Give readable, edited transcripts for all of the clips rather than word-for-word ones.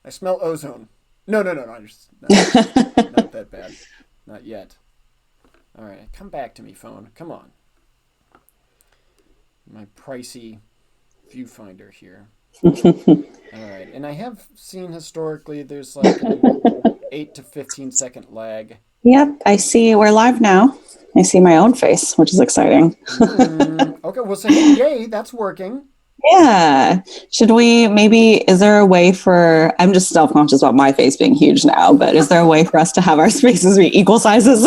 I smell ozone. No, no, no, no. Not that bad. Not yet. All right, come back to me, phone. Come on. My pricey viewfinder here. All right, and I have seen historically there's like an 8 to 15 second lag. Yep, I see we're live now. I see my own face, which is exciting. Okay, well, so hey, yay, that's working. Yeah. Should we maybe, is there a way for, I'm just self conscious about my face being huge now, but is there a way for us to have our spaces be equal sizes?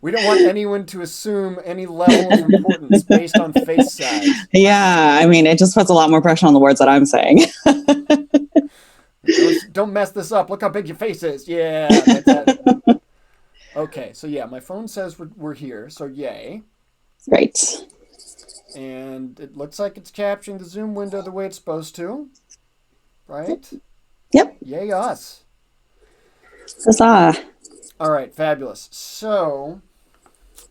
We don't want anyone to assume any level of importance based on face size. Yeah. I mean, it just puts a lot more pressure on the words that I'm saying. Don't mess this up. Look how big your face is. Yeah, that's it. Okay, so yeah, my phone says we're here, so yay. Great. And it looks like it's capturing the Zoom window the way it's supposed to, right? Yep. Yay us. Huzzah. All right, fabulous. So,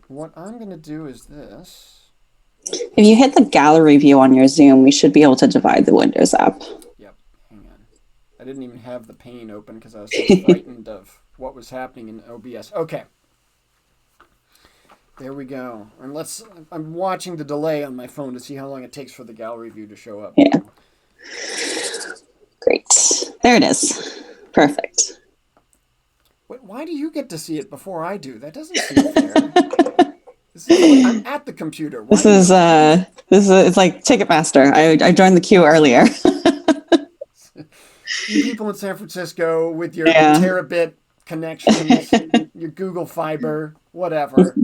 what I'm going to do is this. If you hit the gallery view on your Zoom, we should be able to divide the windows up. Yep, hang on. I didn't even have the pane open because I was so frightened of what was happening in OBS. Okay. There we go. And I'm watching the delay on my phone to see how long it takes for the gallery view to show up. Yeah. Great. There it is. Perfect. Wait, why do you get to see it before I do? That doesn't seem fair. I'm at the computer. This is it's like Ticketmaster. I joined the queue earlier. You people in San Francisco with your Yeah. terabit connections, your Google Fiber, whatever.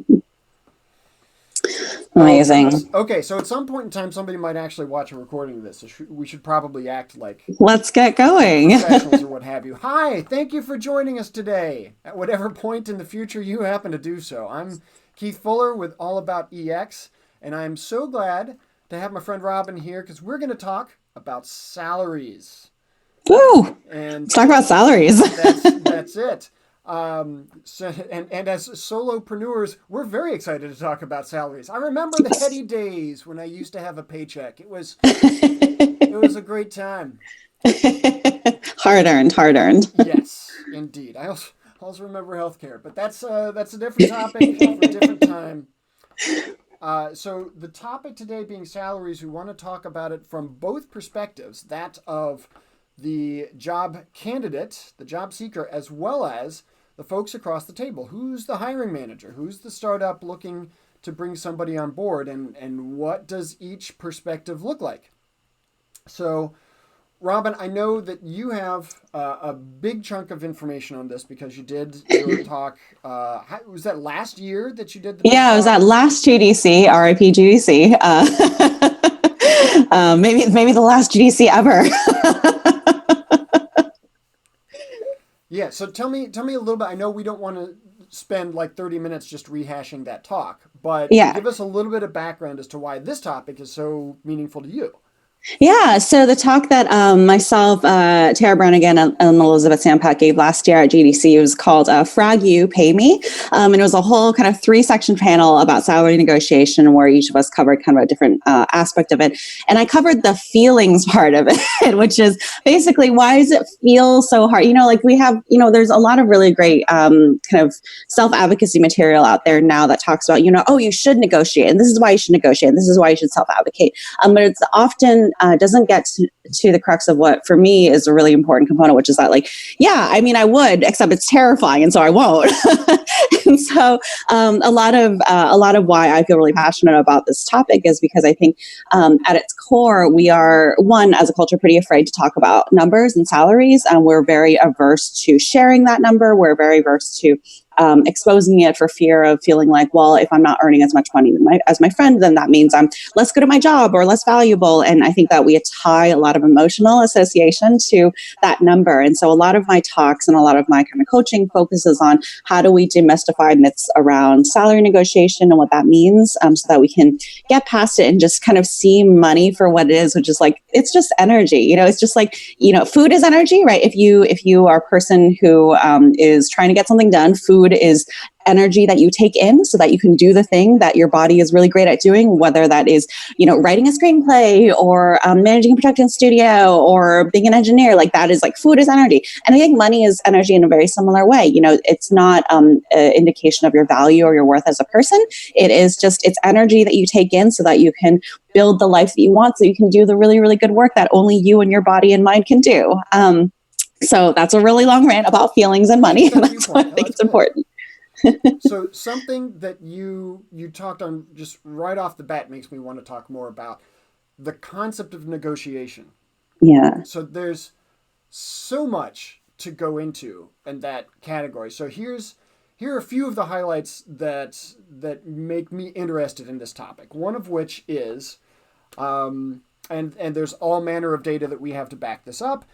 Amazing. Okay, so at some point in time, somebody might actually watch a recording of this. So we should probably act like Let's get going. professionals or what have you. Hi, thank you for joining us today. At whatever point in the future you happen to do so. I'm Keith Fuller with All About EX, and I'm so glad to have my friend Robin here because we're going to talk about salaries. Woo! And Let's talk about salaries. that's it. And as solopreneurs, we're very excited to talk about salaries. I remember the heady days when I used to have a paycheck. It was a great time. Hard earned, hard earned. Yes, indeed. I also remember healthcare, but that's a different topic for a different time. So the topic today being salaries, we want to talk about it from both perspectives, that of the job candidate, the job seeker, as well as the folks across the table. Who's the hiring manager? Who's the startup looking to bring somebody on board? And what does each perspective look like? So, Robin, I know that you have a big chunk of information on this because you did your talk. Was that last year that you did the big Yeah, it was talk? at last GDC, RIP GDC. Maybe the last GDC ever. Yeah, so tell me a little bit. I know we don't want to spend like 30 minutes just rehashing that talk, but Yeah. give us a little bit of background as to why this topic is so meaningful to you. Yeah, so the talk that myself, Tara Brannigan, and Elizabeth Sampat gave last year at GDC was called Frag You, Pay Me. And it was a whole kind of 3-section panel about salary negotiation where each of us covered kind of a different aspect of it. And I covered the feelings part of it, which is basically why does it feel so hard? Like we have, there's a lot of really great kind of self-advocacy material out there now that talks about, oh, you should negotiate. And this is why you should negotiate. And this is why you should self-advocate. But it's often doesn't get to the crux of what for me is a really important component, which is that I would, except it's terrifying, and so I won't. And so a lot of why I feel really passionate about this topic is because I think at its core we are, one, as a culture, pretty afraid to talk about numbers and salaries, and we're very averse to sharing that number. We're very averse to exposing it for fear of feeling like, well, if I'm not earning as much money as my friend, then that means I'm less good at my job or less valuable. And I think that we tie a lot of emotional association to that number. And so a lot of my talks and a lot of my kind of coaching focuses on how do we demystify myths around salary negotiation and what that means, so that we can get past it and just kind of see money for what it is, which is like, it's just energy. It's just like, food is energy, right? If you are a person who is trying to get something done, food food is energy that you take in so that you can do the thing that your body is really great at doing, whether that is, writing a screenplay or managing a production studio or being an engineer. Like that is like food is energy. And I think money is energy in a very similar way. It's not an indication of your value or your worth as a person. It is just, it's energy that you take in so that you can build the life that you want, so you can do the really, really good work that only you and your body and mind can do. So that's a really long rant about feelings and money. And that's why I think it's important. So something that you talked on just right off the bat makes me want to talk more about the concept of negotiation. Yeah. So there's so much to go into in that category. So here are a few of the highlights that make me interested in this topic. One of which is, and there's all manner of data that we have to back this up.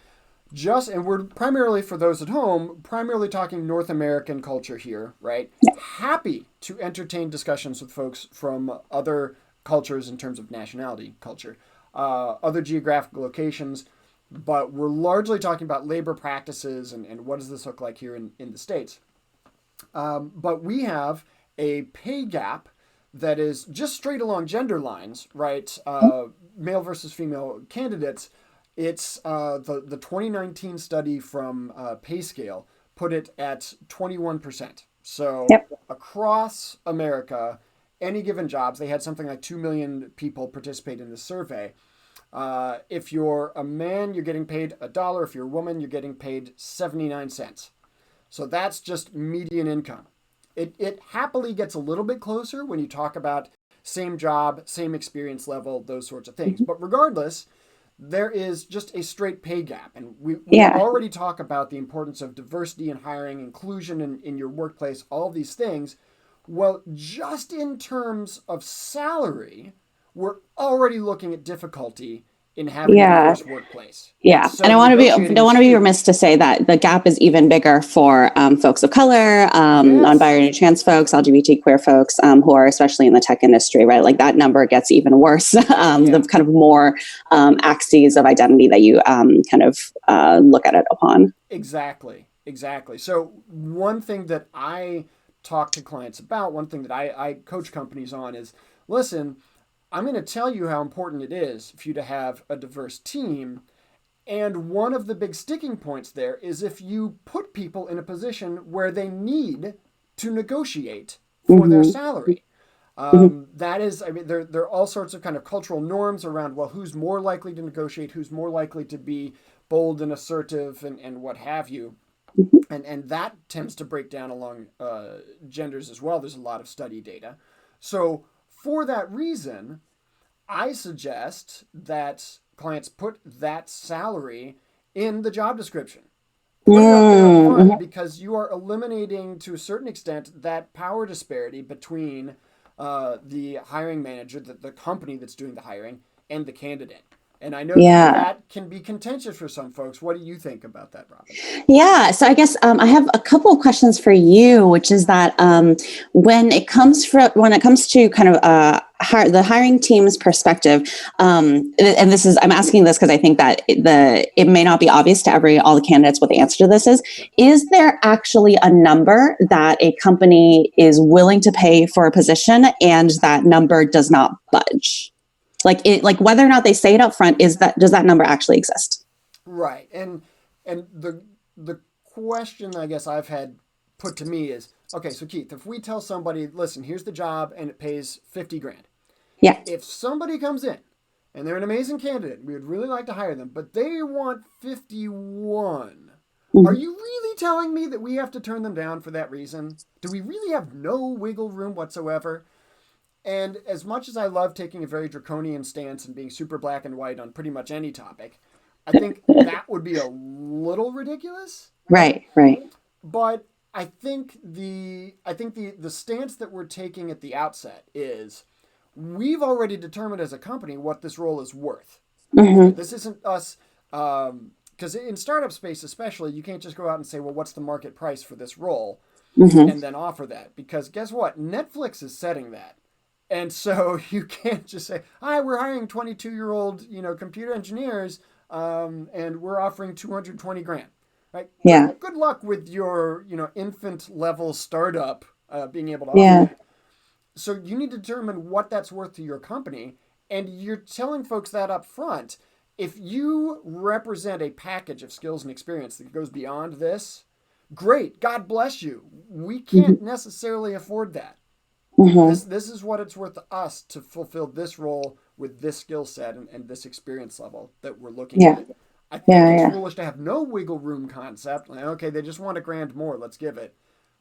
And we're primarily, for those at home, primarily talking North American culture here, right? Happy to entertain discussions with folks from other cultures in terms of nationality, culture, other geographic locations, but we're largely talking about labor practices and what does this look like here in the States. But we have a pay gap that is just straight along gender lines, right? Male versus female candidates. It's the 2019 study from PayScale put it at 21%. So across America, any given jobs, they had something like 2 million people participate in this survey. If you're a man, you're getting paid $1. If you're a woman, you're getting paid 79 cents. So that's just median income. It happily gets a little bit closer when you talk about same job, same experience level, those sorts of things. But regardless, there is just a straight pay gap. And we already talk about the importance of diversity in hiring, inclusion in your workplace, all these things. Well, just in terms of salary, we're already looking at difficulty in having a diverse workplace. Yeah, so and I don't want to be remiss to say that the gap is even bigger for folks of color, non-binary trans folks, LGBT queer folks who are especially in the tech industry, right? Like that number gets even worse. The kind of more axes of identity that you kind of look at it upon. Exactly. So one thing that I talk to clients about, one thing that I coach companies on is, listen, I'm going to tell you how important it is for you to have a diverse team. And one of the big sticking points there is if you put people in a position where they need to negotiate for their salary. That is, there are all sorts of kind of cultural norms around, well, who's more likely to negotiate, who's more likely to be bold and assertive and what have you. And that tends to break down along genders as well. There's a lot of study data. So for that reason, I suggest that clients put that salary in the job description. Put it up there up front, because you are eliminating, to a certain extent, that power disparity between the hiring manager, the company that's doing the hiring, and the candidate. And I know that can be contentious for some folks. What do you think about that, Robin? Yeah, so I guess I have a couple of questions for you, which is that when it comes to kind of the hiring team's perspective, and this is, I'm asking this because I think that it may not be obvious to all the candidates what the answer to this is. Is there actually a number that a company is willing to pay for a position and that number does not budge? Like whether or not they say it up front, does that number actually exist? Right. And the question I guess I've had put to me is, okay, so Keith, if we tell somebody, listen, here's the job and it pays 50 grand. Yeah. If somebody comes in and they're an amazing candidate, we would really like to hire them, but they want 51. Are you really telling me that we have to turn them down for that reason? Do we really have no wiggle room whatsoever? And as much as I love taking a very draconian stance and being super black and white on pretty much any topic, I think that would be a little ridiculous. Right. But I think the stance that we're taking at the outset is we've already determined as a company what this role is worth. This isn't us, because in startup space especially, you can't just go out and say, well, what's the market price for this role? And then offer that. Because guess what? Netflix is setting that. And so you can't just say, hi, we're hiring 22-year-old, computer engineers, and we're offering 220 grand. right? Yeah. Good luck with your, infant level startup being able to offer Yeah. that. So you need to determine what that's worth to your company, and you're telling folks that up front. If you represent a package of skills and experience that goes beyond this, great. God bless you. We can't Hmm. necessarily afford that. Hmm. This is what it's worth to us to fulfill this role with this skill set and this experience level that we're looking Yeah. at. I think Yeah. it's Yeah. foolish to have no wiggle room concept. Like, okay, they just want $1,000 more, let's give it.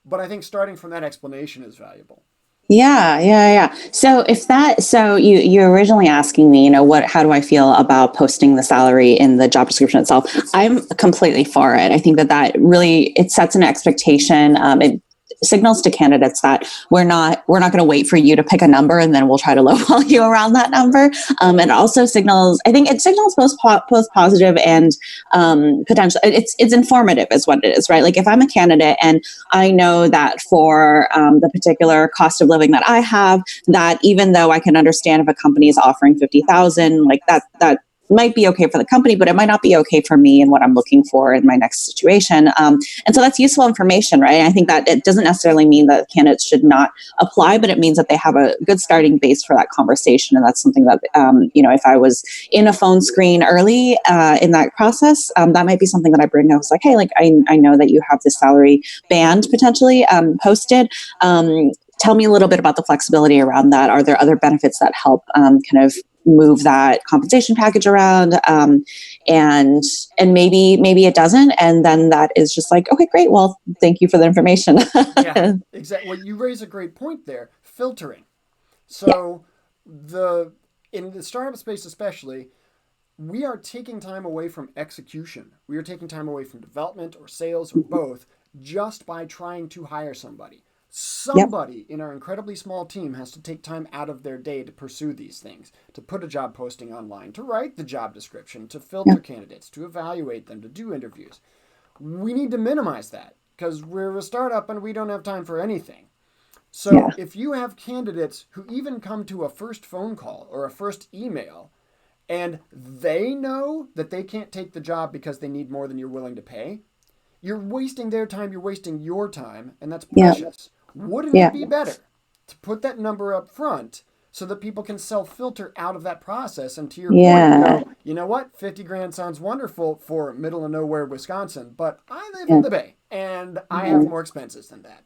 But I think starting from that explanation is valuable. Yeah, yeah, yeah. So if that, so you're originally asking me, how do I feel about posting the salary in the job description itself? I'm completely for it. I think that really it sets an expectation. It signals to candidates that we're not going to wait for you to pick a number and then we'll try to lowball you around that number. It also signals, I think it signals both positive and potential. It's informative, is what it is, right? Like if I'm a candidate and I know that for the particular cost of living that I have, that even though I can understand if a company is offering 50,000, like that might be okay for the company, but it might not be okay for me and what I'm looking for in my next situation. And so that's useful information, right? I think that it doesn't necessarily mean that candidates should not apply, but it means that they have a good starting base for that conversation. And that's something that, if I was in a phone screen early in that process, that might be something that I bring. I was like, hey, like I know that you have this salary band potentially posted. Tell me a little bit about the flexibility around that. Are there other benefits that help kind of move that compensation package around? And maybe it doesn't, and then that is just like, okay, great. Well, thank you for the information. Yeah, exactly. Well, you raise a great point there. Filtering. Yeah. So the in the startup space especially, we are taking time away from execution. We are taking time away from development or sales or both just by trying to hire somebody. Yep. Somebody in our incredibly small team has to take time out of their day to pursue these things, to put a job posting online, to write the job description, to filter Yep. candidates, to evaluate them, to do interviews. We need to minimize that because we're a startup and we don't have time for anything. Yeah. So if you have candidates who even come to a first phone call or a first email and they know that they can't take the job because they need more than you're willing to pay, you're wasting their time, you're wasting your time, and that's Yeah. precious. Wouldn't it Yeah. be better to put that number up front so that people can self filter out of that process and to your point Yeah. go, you know what, 50 grand sounds wonderful for middle of nowhere Wisconsin, but I live in Yeah. the Bay and I have Yeah. more expenses than that.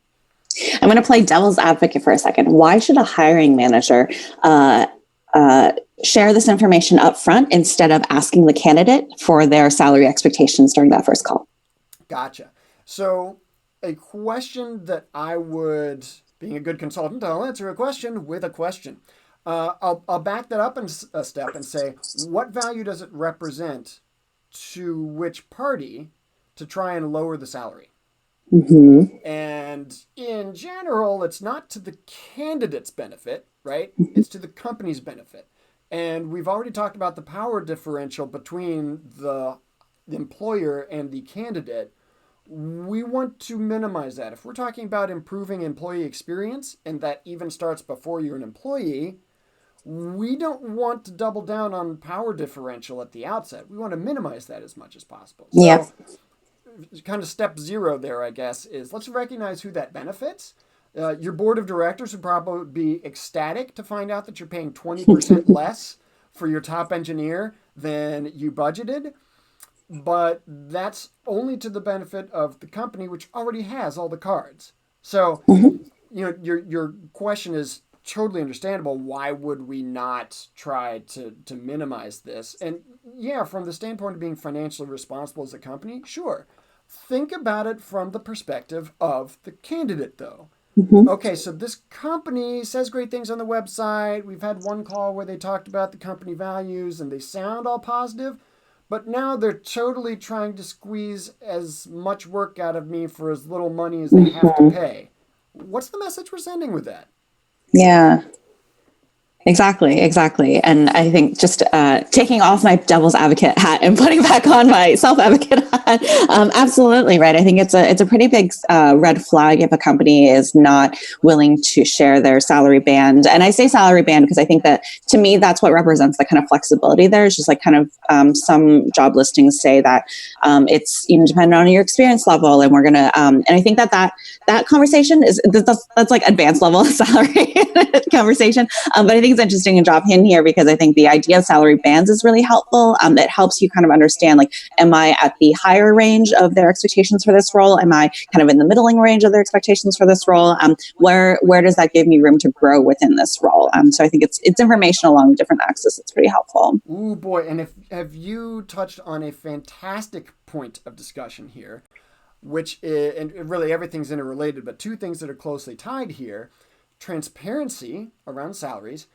I'm going to play devil's advocate for a second. Why should a hiring manager uh, uh, share this information up front instead of asking the candidate for their salary expectations during that first call? Gotcha. So, a question that I would, being a good consultant, I'll answer a question with a question. I'll back that up in a step and say, what value does it represent to which party to try and lower the salary? Mm-hmm. And in general, it's not to the candidate's benefit, right? It's to the company's benefit. And we've already talked about the power differential between the employer and the candidate. We want to minimize that. If we're talking about improving employee experience, and that even starts before you're an employee, we don't want to double down on power differential at the outset. We want to minimize that as much as possible. Yep. So, kind of step zero there, I guess, is let's recognize who that benefits. Your board of directors would probably be ecstatic to find out that you're paying 20% less for your top engineer than you budgeted, but that's only to the benefit of the company, which already has all the cards. So, Mm-hmm. your question is totally understandable. Why would we not try to minimize this? And yeah, from the standpoint of being financially responsible as a company, sure. Think about it from the perspective of the candidate, though. Mm-hmm. Okay, so this company says great things on the website. We've had one call where they talked about the company values and they sound all positive, but now they're totally trying to squeeze as much work out of me for as little money as they have to Mm-hmm. pay. What's the message we're sending with that? Yeah. Exactly. And I think just taking off my devil's advocate hat and putting back on my self advocate hat, absolutely right. I think it's a pretty big red flag if a company is not willing to share their salary band. And I say salary band because I think that to me that's what represents the kind of flexibility there. It's just like kind of some job listings say that it's dependent on your experience level, and we're gonna and I think that conversation is that's like advanced level salary conversation. But I think it's interesting to drop in here because I think the idea of salary bands is really helpful. It helps you kind of understand, like, am I at the higher range of their expectations for this role? Am I kind of in the middling range of their expectations for this role? Where does that give me room to grow within this role? So I think it's information along different axes. It's pretty helpful. Ooh boy, and if have you touched on a fantastic point of discussion here, which is, and really everything's interrelated, but two things that are closely tied here: transparency around salaries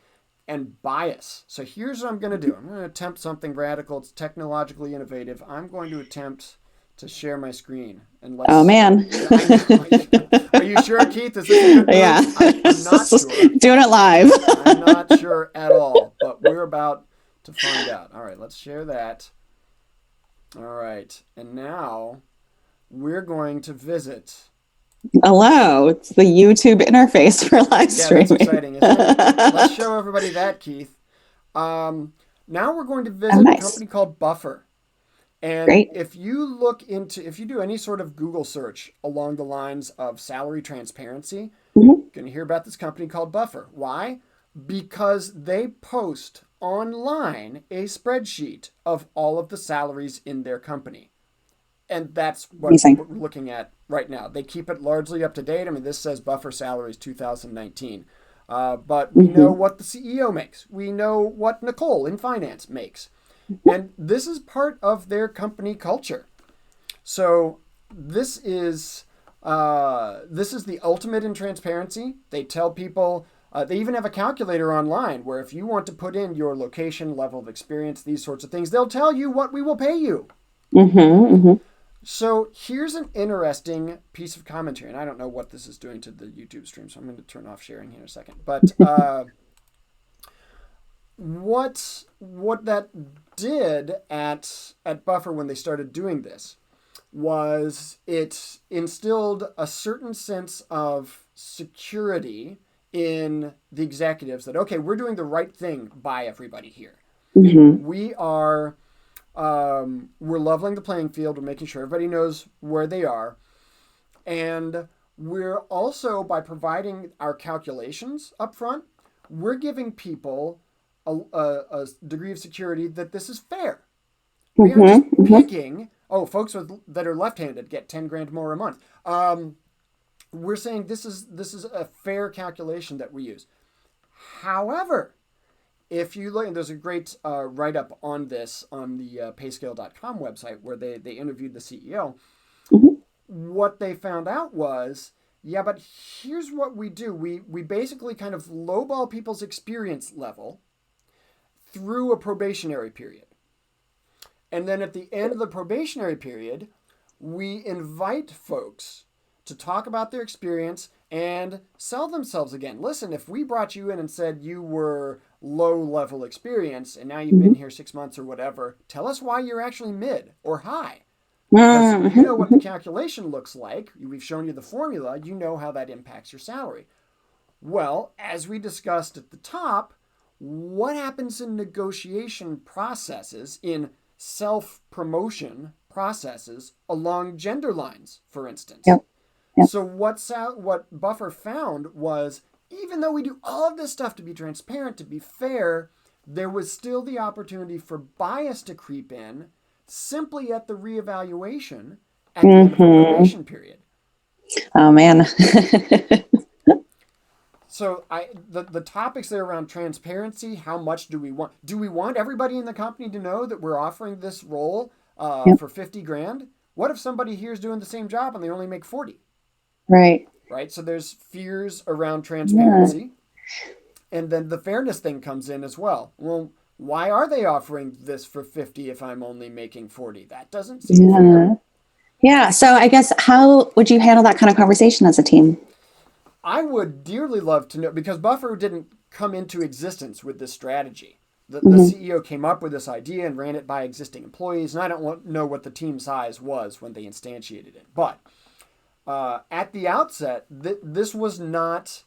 and bias. So here's what I'm going to do. I'm going to attempt something radical. It's technologically innovative. I'm going to attempt to share my screen. And let's. Oh man. Are you sure, Keith? Is this a good move? Yeah. I'm not sure. Doing it live. I'm not sure at all, but we're about to find out. All right, let's share that. All right, and now we're going to visit. Hello, it's the YouTube interface for live streaming. That's exciting, isn't it? Let's show everybody that, Keith. Now we're going to visit a company called Buffer. And Great. if you do any sort of Google search along the lines of salary transparency, you're going to hear about this company called Buffer. Why? Because they post online a spreadsheet of all of the salaries in their company. And that's what we're looking at right now. They keep it largely up to date. I mean, this says Buffer salaries 2019. But we know what the CEO makes. We know what Nicole in finance makes. And this is part of their company culture. So this is the ultimate in transparency. They tell people, they even have a calculator online where if you want to put in your location, level of experience, these sorts of things, they'll tell you what we will pay you. So here's an interesting piece of commentary, and I don't know what this is doing to the YouTube stream, so I'm going to turn off sharing here in a second. But what that did at Buffer when they started doing this was it instilled a certain sense of security in the executives that, okay, we're doing the right thing by everybody here. We are... we're leveling the playing field. We're making sure everybody knows where they are. And we're also, by providing our calculations up front, we're giving people a degree of security that this is fair. We aren't just picking, folks that are left-handed get 10 grand more a month. We're saying this is a fair calculation that we use. However, if you look, and there's a great write-up on this on the payscale.com website where they interviewed the CEO. What they found out was, but here's what we do. We basically kind of lowball people's experience level through a probationary period. And then at the end of the probationary period, we invite folks to talk about their experience and sell themselves again. Listen, if we brought you in and said you were low level experience and now you've been here 6 months or whatever, tell us why you're actually mid or high. Because you know what the calculation looks like. We've shown you the formula. You know how that impacts your salary. Well, as we discussed at the top, what happens in negotiation processes, in self-promotion processes along gender lines, for instance? Yep. So what Buffer found was, even though we do all of this stuff to be transparent, to be fair, there was still the opportunity for bias to creep in simply at the reevaluation at the end of the probation period. Oh, man. So the topics there around transparency, how much do we want? Do we want everybody in the company to know that we're offering this role for 50 grand? What if somebody here is doing the same job and they only make 40? Right. So there's fears around transparency. And then the fairness thing comes in as well. Well, why are they offering this for 50 if I'm only making 40? That doesn't seem fair. Yeah. So I guess how would you handle that kind of conversation as a team? I would dearly love to know, because Buffer didn't come into existence with this strategy. The Mm-hmm. CEO came up with this idea and ran it by existing employees, and I don't know what the team size was when they instantiated it. But at the outset, this was not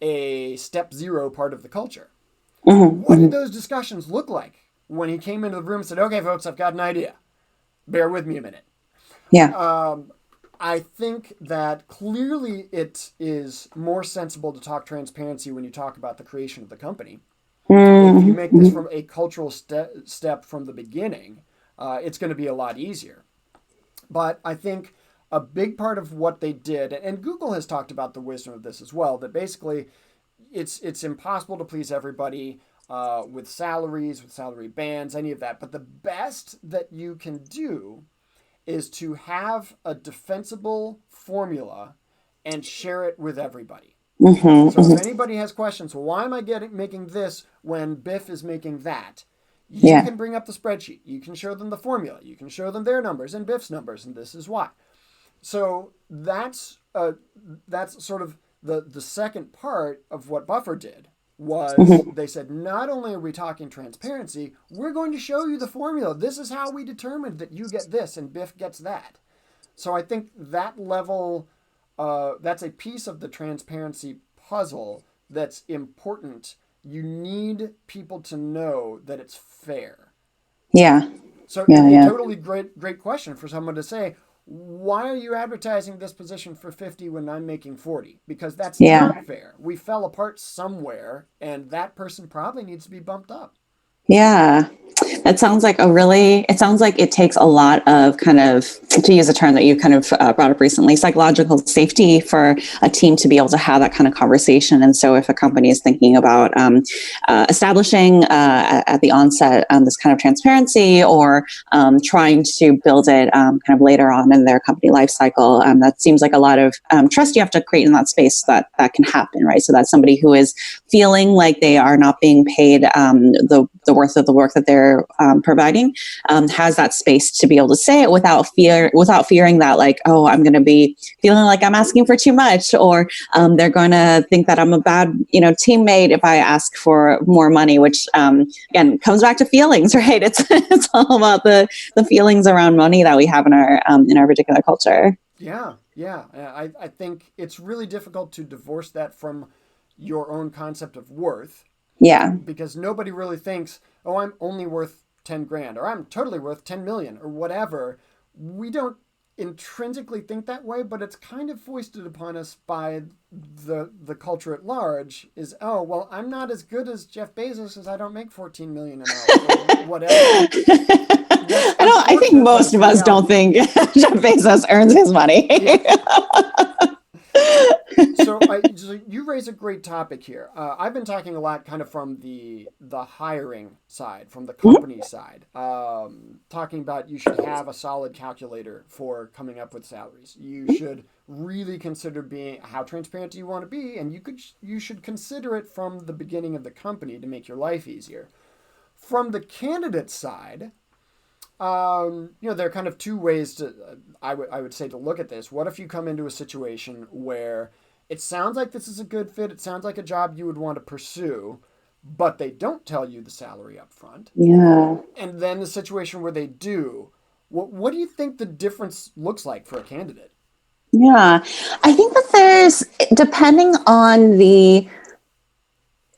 a step zero part of the culture. Mm-hmm. What did Mm-hmm. those discussions look like when he came into the room and said, okay, folks, I've got an idea. Bear with me a minute. Yeah. I think that clearly it is more sensible to talk transparency when you talk about the creation of the company. If you make this Mm-hmm. from a cultural step from the beginning, it's going to be a lot easier. But I think a big part of what they did, and Google has talked about the wisdom of this as well, that basically it's impossible to please everybody with salaries, with salary bands, any of that. But the best that you can do is to have a defensible formula and share it with everybody. Mm-hmm. So if Mm-hmm. anybody has questions, well, why am I making this when Biff is making that? You Yeah. can bring up the spreadsheet. You can show them the formula. You can show them their numbers and Biff's numbers, and this is why. So that's sort of the second part of what Buffer did was Mm-hmm. they said, not only are we talking transparency, we're going to show you the formula. This is how we determined that you get this and Biff gets that. So I think that level, that's a piece of the transparency puzzle that's important. You need people to know that it's fair. Yeah. So Yeah. it'd be a Yeah. totally great question for someone to say, why are you advertising this position for 50 when I'm making 40? Because that's Yeah. not fair. We fell apart somewhere, and that person probably needs to be bumped up. Yeah. That sounds like it sounds like it takes a lot of kind of, to use a term that you kind of brought up recently, psychological safety for a team to be able to have that kind of conversation. And so if a company is thinking about establishing at the onset this kind of transparency or trying to build it kind of later on in their company life cycle, that seems like a lot of trust you have to create in that space so that can happen, right? So that somebody who is feeling like they are not being paid the worth of the work that they're providing has that space to be able to say it without fearing that, like, oh, I'm going to be feeling like I'm asking for too much, or they're going to think that I'm a bad teammate if I ask for more money, which again comes back to feelings, right? It's all about the feelings around money that we have in our particular culture. Yeah. I think it's really difficult to divorce that from your own concept of worth Yeah. because nobody really thinks, oh, I'm only worth 10 grand or I'm totally worth 10 million or whatever. We don't intrinsically think that way, but it's kind of foisted upon us by the culture at large is, oh, well, I'm not as good as Jeff Bezos as I don't make 14 million an hour or whatever. That's I think unfortunate, but most it's of the us don't reality. think Jeff Bezos earns his money. Yeah. So you raise a great topic here. I've been talking a lot, kind of from the hiring side, from the company side, talking about you should have a solid calculator for coming up with salaries. You should really consider being how transparent do you want to be, and you should consider it from the beginning of the company to make your life easier. From the candidate side, there are kind of two ways to I would say to look at this. What if you come into a situation where it sounds like this is a good fit, it sounds like a job you would want to pursue, but they don't tell you the salary up front, Yeah. and then the situation where they do, what do you think the difference looks like for a candidate? Yeah. I think that there's, depending on the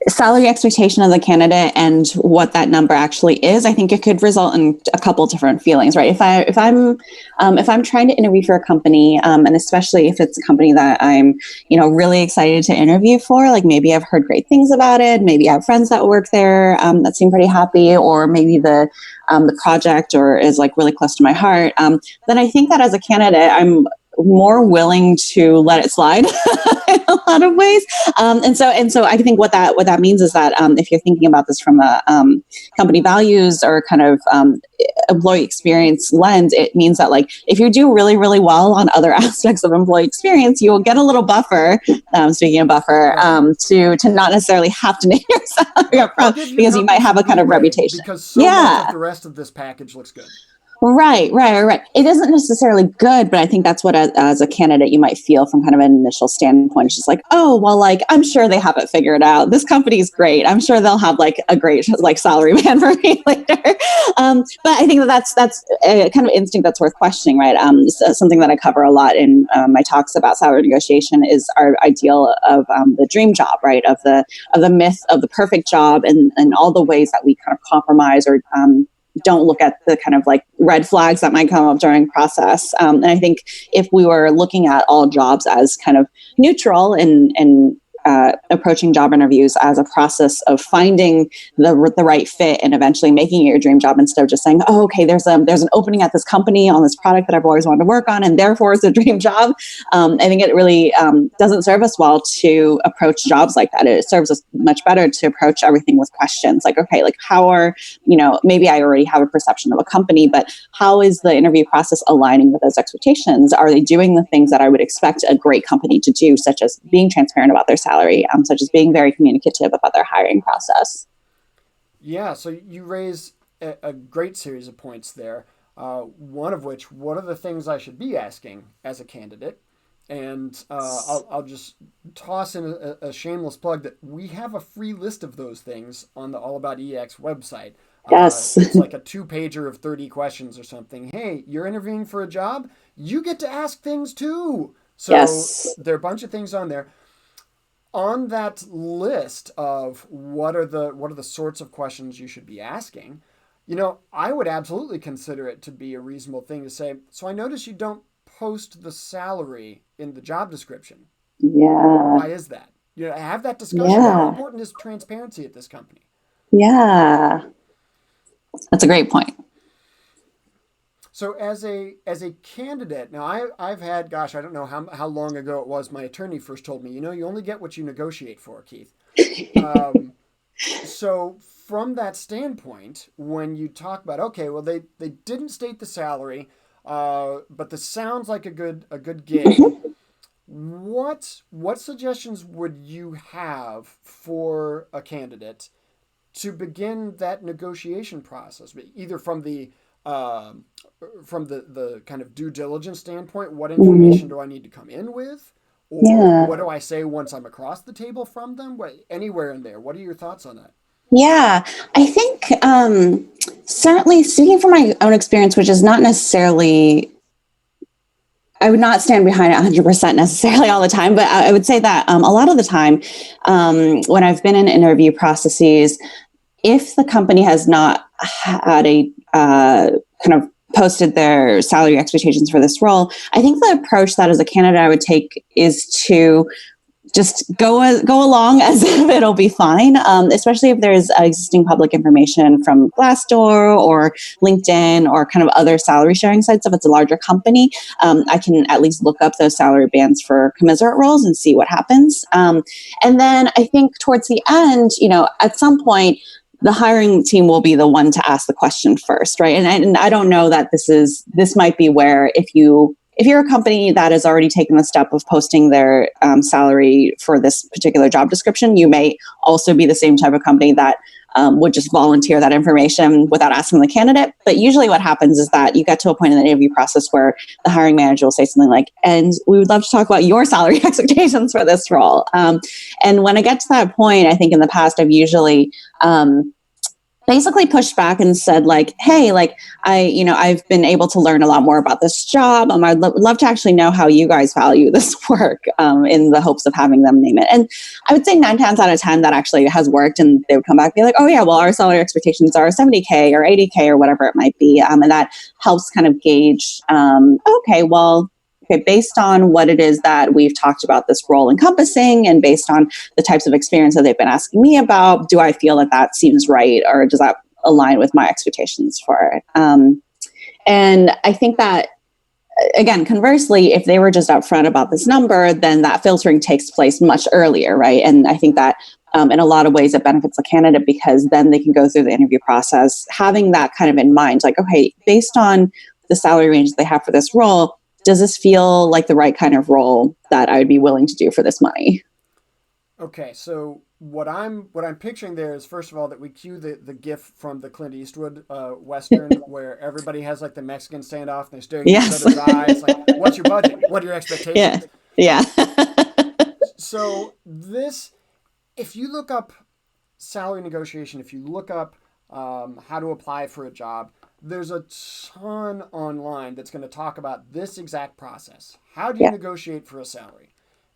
salary expectation of the candidate and what that number actually is, I think it could result in a couple different feelings, right? If I'm trying to interview for a company, and especially if it's a company that I'm really excited to interview for, like maybe I've heard great things about it, maybe I have friends that work there that seem pretty happy, or maybe the project or is like really close to my heart, then I think that as a candidate, I'm more willing to let it slide in a lot of ways. And so I think what that means is that if you're thinking about this from a company values or kind of employee experience lens, it means that, like, if you do really, really well on other aspects of employee experience, you will get a little buffer. Speaking of buffer, Right. to not necessarily have to name your salary Right. up They'll front give your because you company might have some a kind of leeway reputation. because so much of Yeah. the rest of this package looks good. Right. It isn't necessarily good, but I think that's what, as a candidate, you might feel from kind of an initial standpoint. It's just like, oh, well, like, I'm sure they have it figured out. This company's great. I'm sure they'll have like a great like salary plan for me later. But I think that's a kind of instinct that's worth questioning, right? So something that I cover a lot in my talks about salary negotiation is our ideal of the dream job, right? Of the myth of the perfect job, and all the ways that we kind of compromise or don't look at the kind of like red flags that might come up during process. And I think if we were looking at all jobs as kind of neutral and approaching job interviews as a process of finding the right fit and eventually making it your dream job, instead of just saying, oh, okay, there's an opening at this company on this product that I've always wanted to work on, and therefore it's a dream job. I think it really doesn't serve us well to approach jobs like that. It serves us much better to approach everything with questions like, okay, like how are, maybe I already have a perception of a company, but how is the interview process aligning with those expectations? Are they doing the things that I would expect a great company to do, such as being transparent about their salary, such as being very communicative about their hiring process? Yeah, so you raise a great series of points there. One of which, what are the things I should be asking as a candidate? And I'll just toss in a shameless plug that we have a free list of those things on the All About EX website. Yes. It's like a 2-pager of 30 questions or something. Hey, you're interviewing for a job? You get to ask things too. So Yes. there are a bunch of things on there. On that list of what are the sorts of questions you should be asking, I would absolutely consider it to be a reasonable thing to say, so I notice you don't post the salary in the job description. Yeah. Why is that? Have that discussion. How Yeah. important is transparency at this company? Yeah. That's a great point. So as a candidate, now I've had, gosh, I don't know how long ago it was, my attorney first told me, you only get what you negotiate for, Keith. Um, so from that standpoint, when you talk about, okay, well, they didn't state the salary, but this sounds like a good gig. What suggestions would you have for a candidate to begin that negotiation process, either uh, from the kind of due diligence standpoint? What information Mhm. do I need to come in with, or what Yeah. do I say once I'm across the table from them? Anywhere in there. What are your thoughts on that? Yeah, I think certainly speaking from my own experience, which is not necessarily, I would not stand behind it 100% necessarily all the time, but I would say that a lot of the time when I've been in interview processes, if the company has not had a kind of posted their salary expectations for this role, I think the approach that as a candidate I would take is to just go along as if it'll be fine. Especially if there's existing public information from Glassdoor or LinkedIn or kind of other salary sharing sites. If it's a larger company, I can at least look up those salary bands for commensurate roles and see what happens. And then I think towards the end, at some point, the hiring team will be the one to ask the question first, right? And I don't know that this might be where if you're a company that has already taken the step of posting their salary for this particular job description, you may also be the same type of company that would just volunteer that information without asking the candidate. But usually what happens is that you get to a point in the interview process where the hiring manager will say something like, and we would love to talk about your salary expectations for this role. And when I get to that point, I think in the past, I've usually basically pushed back and said like, hey, like I've been able to learn a lot more about this job. I'd love to actually know how you guys value this work, in the hopes of having them name it. And I would say 9 times out of 10 that actually has worked, and they would come back and be like, oh yeah, well, our salary expectations are 70K or 80K or whatever it might be. And that helps kind of gauge, okay, well, okay, based on what it is that we've talked about this role encompassing, and based on the types of experience that they've been asking me about, do I feel that that seems right, or does that align with my expectations for it? And I think that, again, conversely, if they were just upfront about this number, then that filtering takes place much earlier, right? And I think that in a lot of ways it benefits the candidate, because then they can go through the interview process having that kind of in mind, like, okay, based on the salary range they have for this role, does this feel like the right kind of role that I would be willing to do for this money? Okay, so what I'm picturing there is, first of all, that we cue the gif from the Clint Eastwood western where everybody has like the Mexican standoff and they're staring in each Yes. other's eyes like, what's your budget, what are your Yeah. expectations? Yeah. So this, if you look up salary negotiation, if you look up how to apply for a job, there's a ton online that's going to talk about this exact process. How do you Yeah. negotiate for a salary?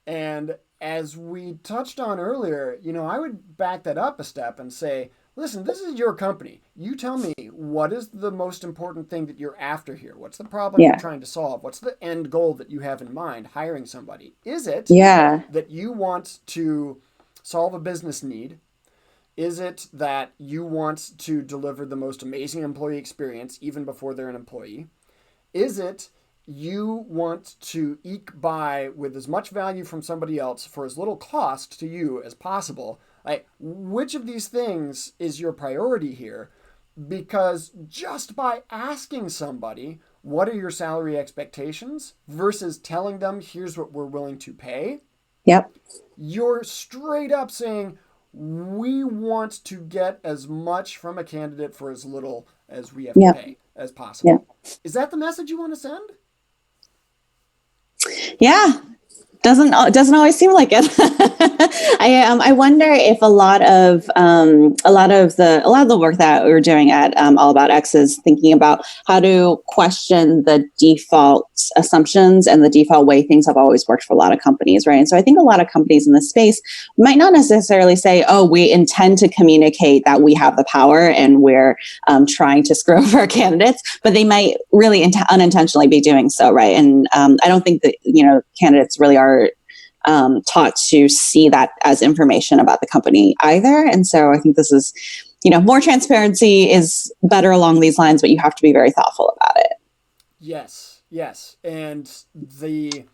And as we touched on earlier, I would back that up a step and say, listen, this is your company. You tell me, what is the most important thing that you're after here? What's the problem you're Yeah. trying to solve? What's the end goal that you have in mind hiring somebody? Is it Yeah. that you want to solve a business need? Is it that you want to deliver the most amazing employee experience even before they're an employee? Is it you want to eke by with as much value from somebody else for as little cost to you as possible? Like, which of these things is your priority here? Because just by asking somebody, what are your salary expectations versus telling them, here's what we're willing to pay, Yep. you're straight up saying, we want to get as much from a candidate for as little as we have to Yep. pay as possible. Yep. Is that the message you want to send? Yeah. Doesn't always seem like it. I wonder if a lot of the work that we're doing at All About X is thinking about how to question the default assumptions and the default way things have always worked for a lot of companies, right? And so I think a lot of companies in this space might not necessarily say, "Oh, we intend to communicate that we have the power and we're trying to screw over our candidates," but they might really unintentionally be doing so, right? And I don't think that candidates really are taught to see that as information about the company either. And so I think this is, more transparency is better along these lines, but you have to be very thoughtful about it. Yes. And the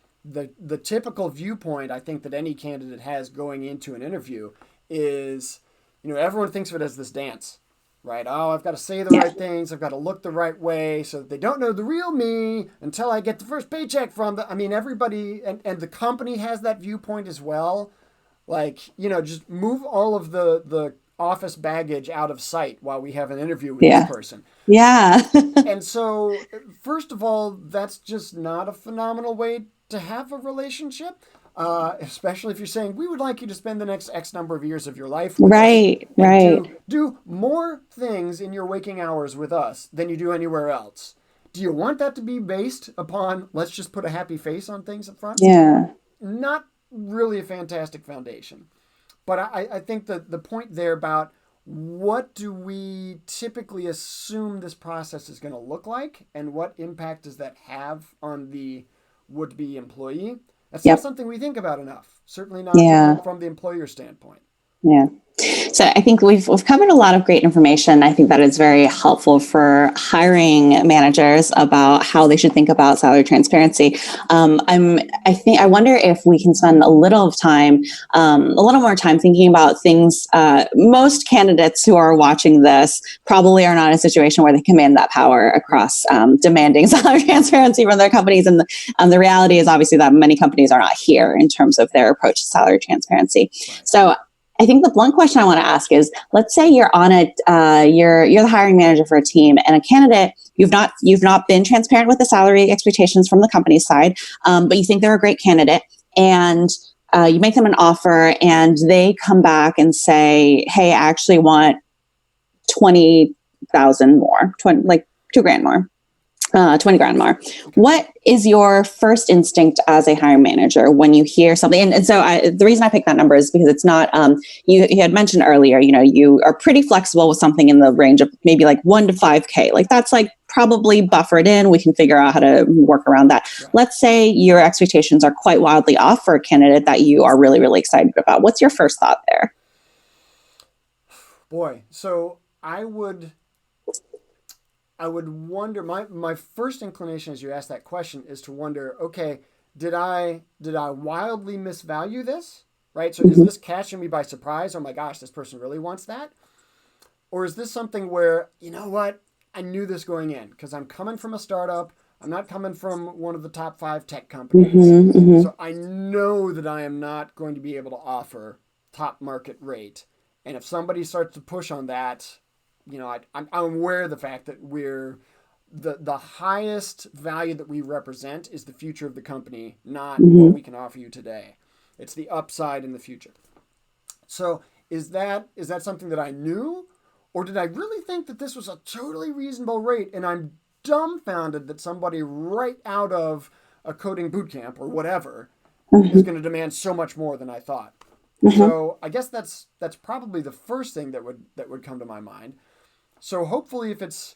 typical viewpoint I think that any candidate has going into an interview is, everyone thinks of it as this dance, right? Oh, I've got to say the Yeah. right things. I've got to look the right way so that they don't know the real me until I get the first paycheck from the. I mean, everybody and the company has that viewpoint as well. Like, just move all of the office baggage out of sight while we have an interview with this Yeah. person. Yeah. And so, first of all, that's just not a phenomenal way to have a relationship. Especially if you're saying we would like you to spend the next X number of years of your life with us Right. and Right. do more things in your waking hours with us than you do anywhere else. Do you want that to be based upon let's just put a happy face on things up front? Yeah. Not really a fantastic foundation. But I think that the point there about what do we typically assume this process is going to look like and what impact does that have on the would-be employee? That's not Yep. something we think about enough. Certainly not Yeah. from the employer standpoint. Yeah. So I think we've covered a lot of great information. I think that is very helpful for hiring managers about how they should think about salary transparency. I wonder if we can spend a little more time thinking about things. Most candidates who are watching this probably are not in a situation where they command that power across demanding salary transparency from their companies. And the reality is obviously that many companies are not here in terms of their approach to salary transparency. Right. So I think the blunt question I want to ask is: let's say you're on you're the hiring manager for a team, and a candidate you've not been transparent with the salary expectations from the company side, but you think they're a great candidate, and you make them an offer, and they come back and say, "Hey, I actually want 20,000 more, like $2,000 more." 20 grand more. What is your first instinct as a hiring manager when you hear something? And so the reason I picked that number is because it's not, you had mentioned earlier, you are pretty flexible with something in the range of maybe like 1 to 5K. Like that's like probably buffered in. We can figure out how to work around that. Right. Let's say your expectations are quite wildly off for a candidate that you are really, really excited about. What's your first thought there? Boy, so I would wonder, my first inclination as you ask that question is to wonder, okay, did I wildly misvalue this? Right? So is this catching me by surprise? Oh my gosh, this person really wants that? Or is this something where, you know what? I knew this going in because I'm coming from a startup. I'm not coming from one of the top 5 tech companies. So I know that I am not going to be able to offer top market rate. And if somebody starts to push on that, I'm aware of the fact that we're the highest value that we represent is the future of the company, not what Hmm. we can offer you today. It's the upside in the future. So is that something that I knew, or did I really think that this was a totally reasonable rate? And I'm dumbfounded that somebody right out of a coding boot camp or whatever is Hmm. going to demand so much more than I thought. Hmm. So I guess that's probably the first thing that would come to my mind. So hopefully, if it's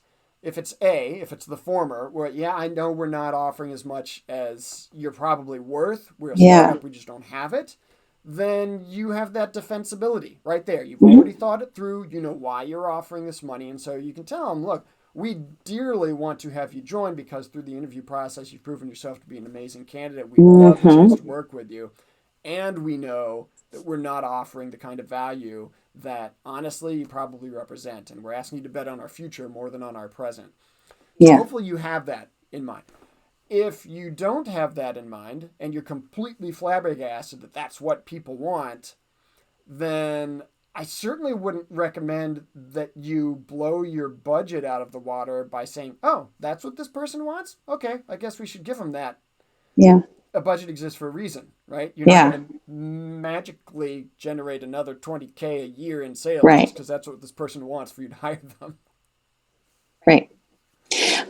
the former, where yeah, I know we're not offering as much as you're probably worth. We're a Yeah. startup, we just don't have it. Then you have that defensibility right there. You've already Hmm. thought it through. You know why you're offering this money, and so you can tell them, look, we dearly want to have you join because through the interview process, you've proven yourself to be an amazing candidate. We'd love the chance Hmm. to work with you, and we know that we're not offering the kind of value that honestly you probably represent, and we're asking you to bet on our future more than on our present. So Yeah. hopefully you have that in mind. If you don't have that in mind and you're completely flabbergasted that that's what people want, then I certainly wouldn't recommend that you blow your budget out of the water by saying, oh, that's what this person wants? Okay, I guess we should give them that. Yeah. A budget exists for a reason, right? You're not Yeah. going to magically generate another 20K a year in sales just Right. because that's what this person wants for you to hire them. Right.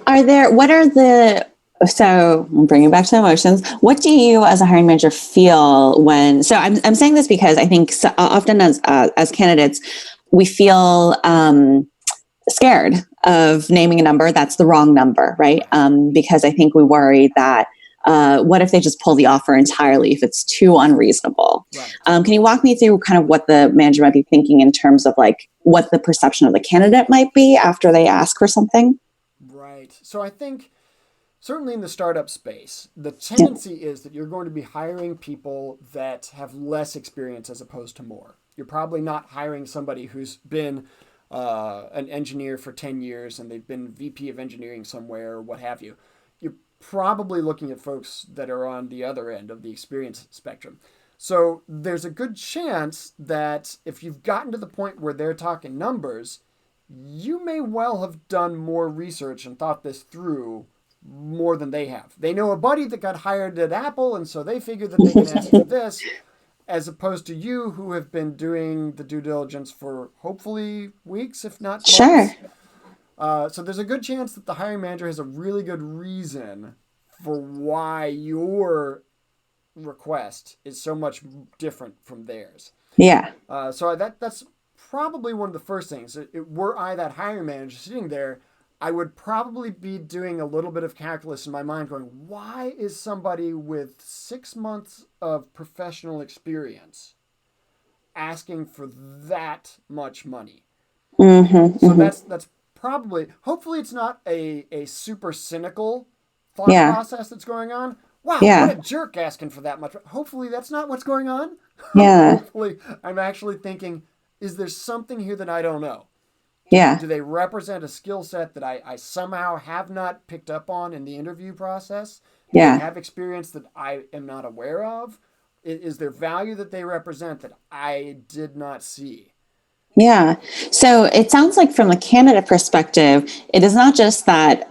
What are so I'm bringing back to emotions. What do you as a hiring manager feel when, so I'm saying this because I think so, often as candidates, we feel, scared of naming a number that's the wrong number, right? Right, Because I think we worry that what if they just pull the offer entirely if it's too unreasonable? right. Can you walk me through kind of what the manager might be thinking in terms of like what the perception of the candidate might be after they ask for something? Right. So I think certainly in the startup space, the Yeah. tendency is that you're going to be hiring people that have less experience as opposed to more. You're probably not hiring somebody who's been an engineer for 10 years and they've been VP of engineering somewhere or what have you. You're probably looking at folks that are on the other end of the experience spectrum. So there's a good chance that if you've gotten to the point where they're talking numbers, you may well have done more research and thought this through more than they have. They know a buddy that got hired at Apple, and so they figure that they can ask for this, as opposed to you who have been doing the due diligence for hopefully weeks, if not Sure. months. So there's a good chance that the hiring manager has a really good reason for why your request is so much different from theirs. Yeah. So that's probably one of the first things. Were I that hiring manager sitting there, I would probably be doing a little bit of calculus in my mind, going, why is somebody with 6 months of professional experience asking for that much money? Mm-hmm. So Mm-hmm. that's probably, hopefully it's not a super cynical thought Yeah. process that's going on. Wow, what a Yeah. jerk asking for that much. Hopefully that's not what's going on. Yeah. Hopefully I'm actually thinking, is there something here that I don't know? Yeah. Do they represent a skill set that I somehow have not picked up on in the interview process? Do they Yeah. have experience that I am not aware of? Is there value that they represent that I did not see? Yeah. So it sounds like from the candidate perspective, it is not just that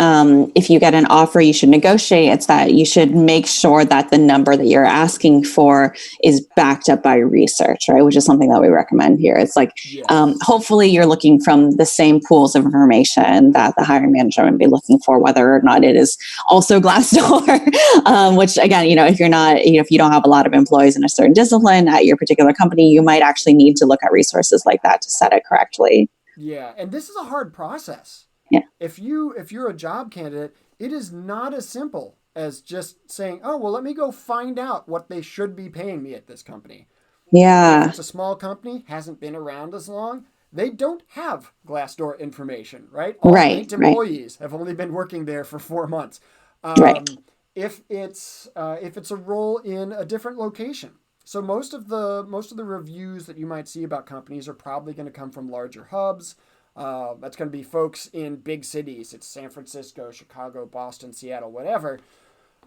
if you get an offer, you should negotiate. It's that you should make sure that the number that you're asking for is backed up by research, right? Which is something that we recommend here. It's like Yes. hopefully you're looking from the same pools of information that the hiring manager would be looking for, whether or not it is also Glassdoor. Which again, if you're not, if you don't have a lot of employees in a certain discipline at your particular company, you might actually need to look at resources like that to set it correctly. Yeah, and this is a hard process. Yeah. If you're a job candidate, it is not as simple as just saying, "Oh, well, let me go find out what they should be paying me at this company." If Yeah. it's a small company, hasn't been around as long, they don't have Glassdoor information, right? All Right. eight Right. employees have only been working there for 4 months. Right. If it's a role in a different location, so most of the reviews that you might see about companies are probably going to come from larger hubs. That's going to be folks in big cities. It's San Francisco, Chicago, Boston, Seattle, whatever.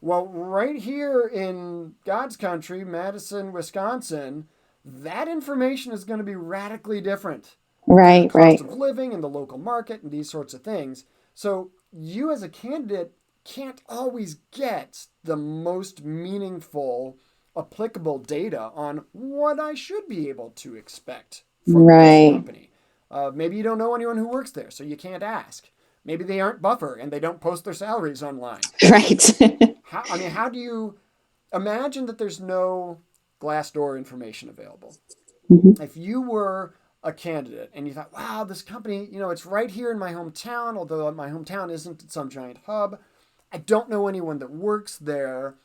Well, right here in God's country, Madison, Wisconsin, that information is going to be radically different from the Right, cost right. of living and the local market and these sorts of things. So you as a candidate can't always get the most meaningful applicable data on what I should be able to expect from this Right. company. Maybe you don't know anyone who works there, so you can't ask. Maybe they aren't Buffer and they don't post their salaries online. Right. How do you imagine that there's no Glassdoor information available? Mhm. If you were a candidate and you thought, wow, this company, it's right here in my hometown, although my hometown isn't some giant hub. I don't know anyone that works there,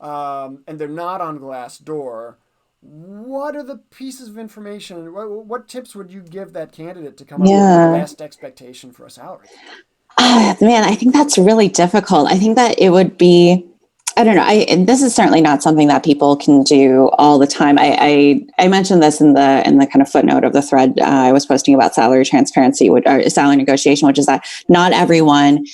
and they're not on Glassdoor. What are the pieces of information? What tips would you give that candidate to come up with the Yeah. best expectation for a salary? Man, I think that's really difficult. I think that it would be, I don't know. And this is certainly not something that people can do all the time. I mentioned this in the kind of footnote of the thread I was posting about salary transparency, or salary negotiation, which is that not everyone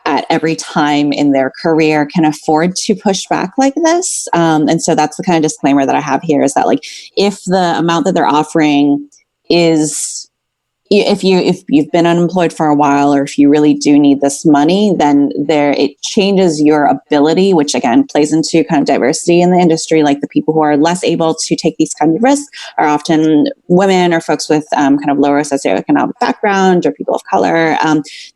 at every time in their career can afford to push back like this. And so that's the kind of disclaimer that I have here, is that, like, if the amount that they're offering is, if you've been unemployed for a while, or if you really do need this money, then there it changes your ability, which again plays into kind of diversity in the industry. Like, the people who are less able to take these kinds of risks are often women or folks with kind of lower socioeconomic background, or people of color.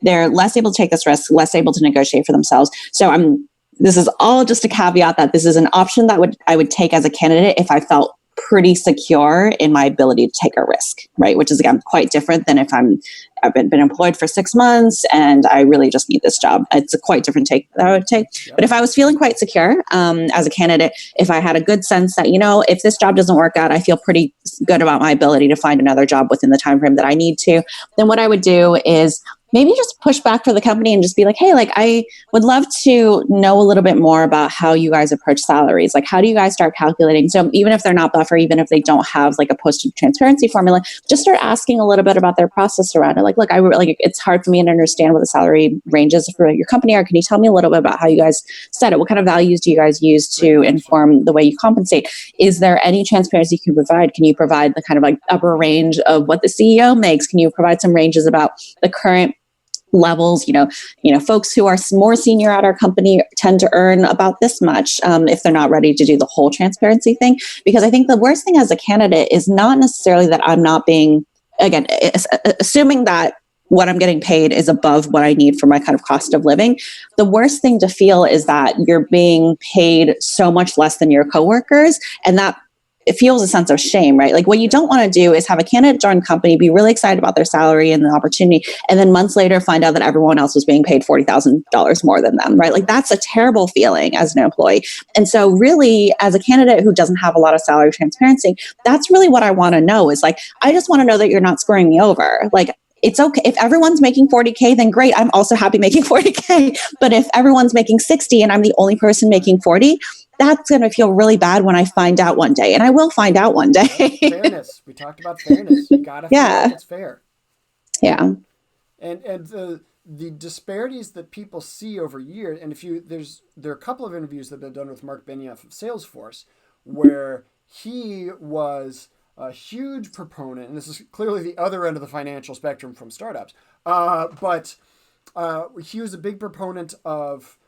They're less able to take this risk, less able to negotiate for themselves. So this is all just a caveat that this is an option that I would take as a candidate if I felt pretty secure in my ability to take a risk, right? Which is, again, quite different than if I've been employed for 6 months and I really just need this job. It's a quite different take that I would take. But Yep. if I was feeling quite secure as a candidate, if I had a good sense that, if this job doesn't work out, I feel pretty good about my ability to find another job within the time frame that I need to, then what I would do is maybe just push back for the company and just be like, hey, like, I would love to know a little bit more about how you guys approach salaries. Like, how do you guys start calculating? So even if they're not Buffer, even if they don't have like a posted transparency formula, just start asking a little bit about their process around it. Like, look, it's hard for me to understand what the salary ranges for your company are. Can you tell me a little bit about how you guys set it? What kind of values do you guys use Great to question. inform the way you compensate? Is there any transparency you can provide? Can you provide the kind of like upper range of what the CEO makes? Can you provide some ranges about the current levels? Folks who are more senior at our company tend to earn about this much, if they're not ready to do the whole transparency thing. Because I think the worst thing as a candidate is not necessarily that I'm not being, again, assuming that what I'm getting paid is above what I need for my kind of cost of living. The worst thing to feel is that you're being paid so much less than your coworkers, and that it feels a sense of shame, right? Like, what you Yep. don't want to do is have a candidate join a company, be really excited about their salary and the opportunity, and then months later find out that everyone else was being paid $40,000 more than them, right? Like, that's a terrible feeling as an employee. And so really, as a candidate who doesn't have a lot of salary transparency, that's really what I want to know, is like, I just want to know that you're not screwing me over. Like, it's okay if everyone's making 40K, then great. I'm also happy making 40K. But if everyone's making 60 and I'm the only person making 40, that's going to feel really bad when I find out one day. And I will find out one Yep. day. Fairness. We talked about fairness. You got to feel like Yeah. it's fair. Yeah. And the disparities that people see over years, and if you there are a couple of interviews that have been done with Mark Benioff of Salesforce, where he was a huge proponent, and this is clearly the other end of the financial spectrum from startups, but he was a big proponent of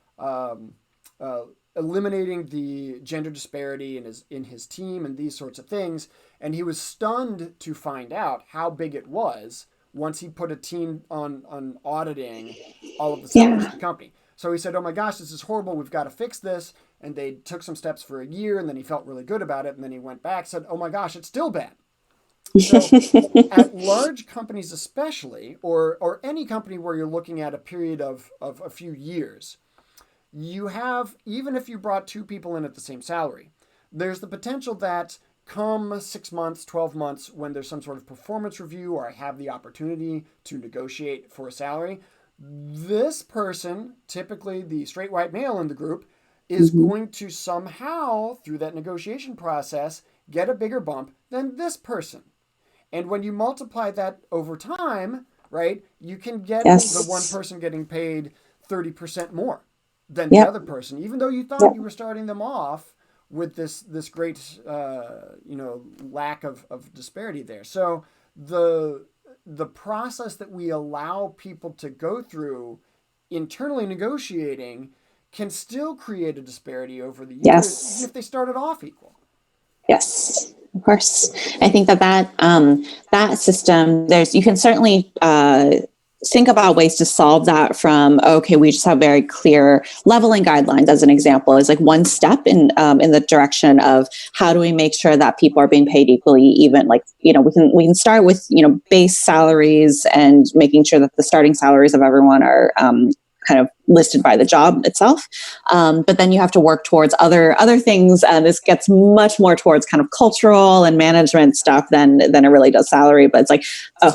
eliminating the gender disparity in his team and these sorts of things, and he was stunned to find out how big it was once he put a team on auditing all of the salaries Yeah. of the company. So he said, "Oh my gosh, this is horrible. We've got to fix this." And they took some steps for a year, and then he felt really good about it. And then he went back, said, "Oh my gosh, it's still bad." So at large companies, especially, or any company where you're looking at a period of a few years, you have, even if you brought two people in at the same salary, there's the potential that come 6 months, 12 months, when there's some sort of performance review or I have the opportunity to negotiate for a salary, this person, typically the straight white male in the group, is Mhm. going to somehow, through that negotiation process, get a bigger bump than this person. And when you multiply that over time, right, you can get the one Yes. person getting paid 30% more than the Yep. other person, even though you thought Yep. you were starting them off with this great lack of disparity there. So the process that we allow people to go through internally negotiating can still create a disparity over the years, even Yes. if they started off equal. Yes. Of course. I think that system, you can certainly think about ways to solve that from, okay, we just have very clear leveling guidelines as an example, is like one step in the direction of how do we make sure that people are being paid equally, even like, we can start with, base salaries and making sure that the starting salaries of everyone are kind of listed by the job itself. But then you have to work towards other things. And this gets much more towards kind of cultural and management stuff than it really does salary. But it's like,